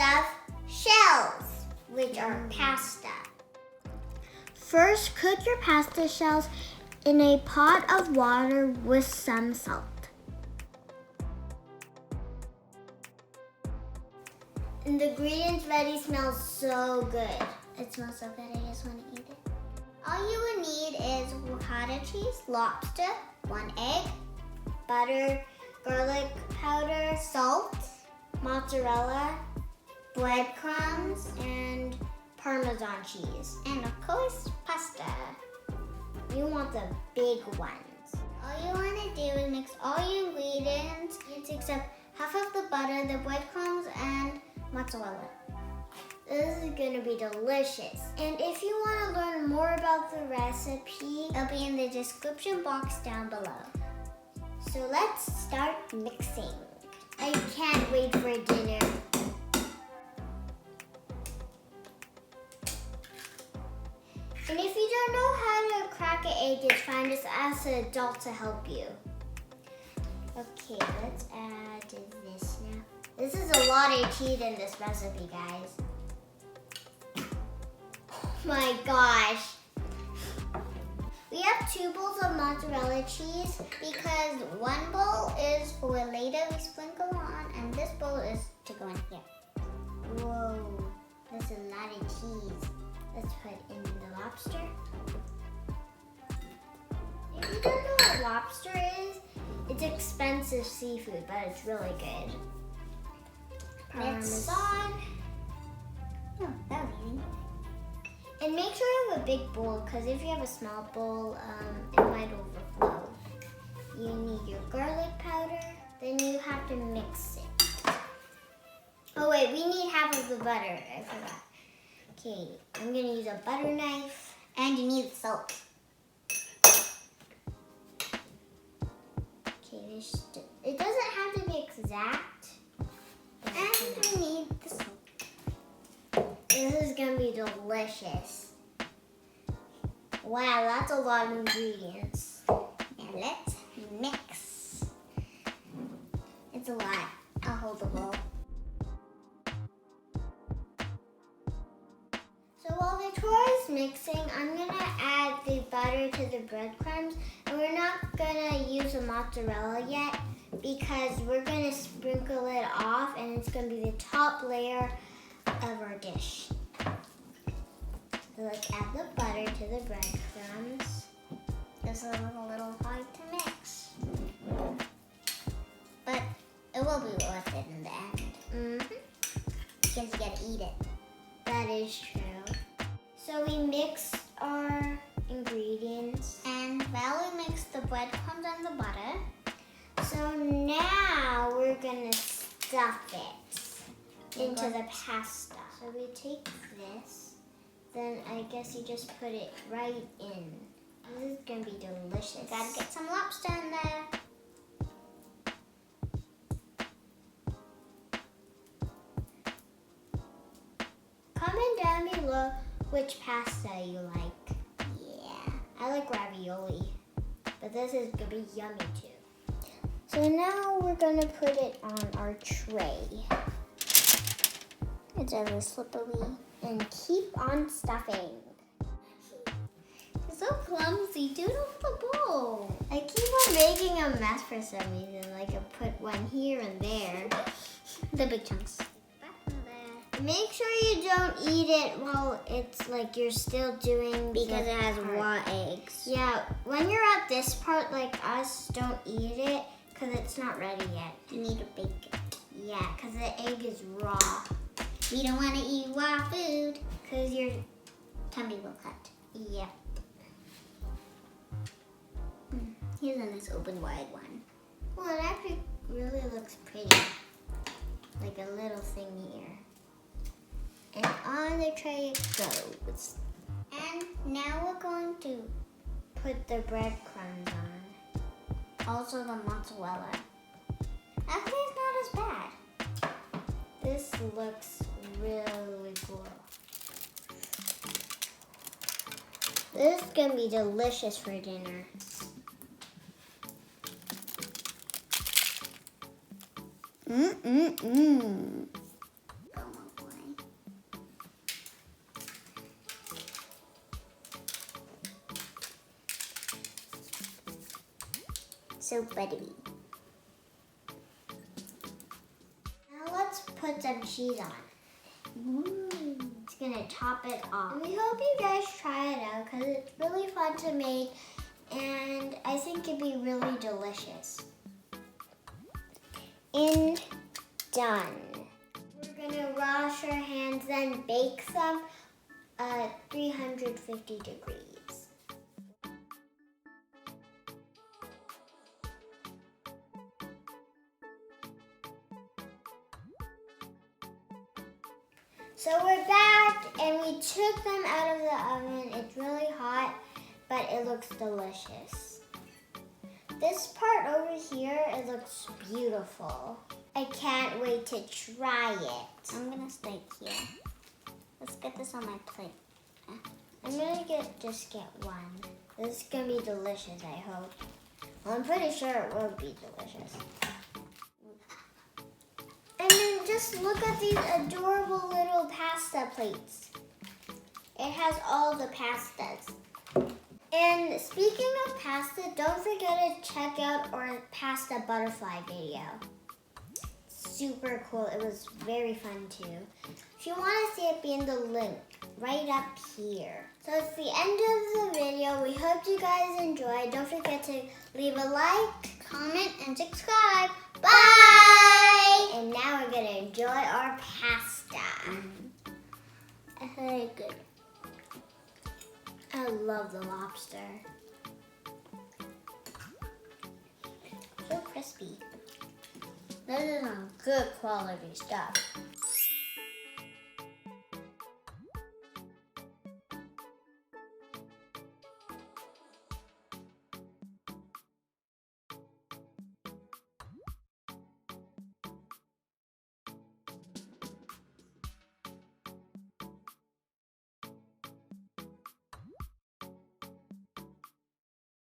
stuffed shells, which are pasta. First, cook your pasta shells in a pot of water with some salt. And the ingredients ready smells so good. It smells so good, I just want to eat it. All you would need is ricotta cheese, lobster, 1 egg, butter, garlic powder, salt, mozzarella, breadcrumbs, and parmesan cheese. And of course, pasta. You want the big ones. All you want to do is mix all your ingredients except half of the butter, the breadcrumbs, and mozzarella. This is gonna be delicious. And if you want to learn more about the recipe, it'll be in the description box down below. So let's start mixing. I can't wait for dinner. And if you don't know how to crack an egg, it's fine. Just ask an adult to help you. Okay, let's add this now. This is a lot of cheese in this recipe, guys. Oh my gosh. We have 2 bowls of mozzarella cheese because 1 bowl is for later we sprinkle on, and this bowl is to go in here. Whoa, that's a lot of cheese. Let's put in the lobster. If you don't know what lobster is, it's expensive seafood, but it's really good. Mix on. Oh, that was easy. And make sure you have a big bowl, because if you have a small bowl, it might overflow. You need your garlic powder, then you have to mix it. Oh wait, we need half of the butter, I forgot. Okay, I'm gonna use a butter knife, and you need salt. Okay, it doesn't have to be exact. And we need the salt. This is gonna be delicious. Wow, that's a lot of ingredients. Now let's mix. It's a lot. I'll hold the bowl. So while Victoria's mixing, I'm gonna add the butter to the breadcrumbs. And we're not gonna use the mozzarella yet because we're gonna sprinkle it off and it's gonna be the top layer of our dish. So let's add the butter to the breadcrumbs. This is a little hard to mix, but it will be worth it in the end. Because you gotta eat it. That is true. So we mixed our ingredients, and Valerie mixed the breadcrumbs and the butter. So now we're gonna stuff it into the pasta. So we take this, then I guess you just put it right in. This is gonna be delicious. Gotta get some lobster in there. Comment down below which pasta you like. Yeah, I like ravioli, but this is gonna be yummy too. So now we're gonna put it on our tray. It's really slippery. And keep on stuffing. It's so clumsy. Do it over the bowl. I keep on making a mess for some reason. Like I put one here and there. The big chunks. Make sure you don't eat it while it's like you're still doing Because it has raw eggs. Yeah, when you're at this part like us, don't eat it because it's not ready yet. You need to bake it. Yeah, because the egg is raw. We don't want to eat raw food Because your tummy will cut. Yep. Here's a nice open wide one. Well, it actually really looks pretty. Like a little thing here. And on the tray it goes. And now we're going to Put the breadcrumbs on. also the mozzarella. Actually, it's not as bad. This looks really cool. This is gonna be delicious for dinner. so buttery. Now let's put some cheese on. It's gonna top it off. And we hope you guys try it out because it's really fun to make and I think it'd be really delicious. And done. We're gonna wash our hands and bake them at 350 degrees. So we're back and we took them out of the oven. It's really hot, but it looks delicious. This part over here, it looks beautiful. I can't wait to try it. I'm gonna stay here. Let's get this on my plate. I'm gonna just get one. This is gonna be delicious, I hope. Well, I'm pretty sure it will be delicious. And then just look at these adorable little pasta plates. It has all the pastas. And speaking of pasta, don't forget to check out our pasta butterfly video. Super cool. It was very fun too. If you want to see it, be in the link right up here. So it's the end of the video. We hope you guys enjoyed. Don't forget to leave a like, comment, and subscribe. Bye! And now we're going to enjoy our pasta. Very good. I love the lobster. So crispy. This is some good quality stuff.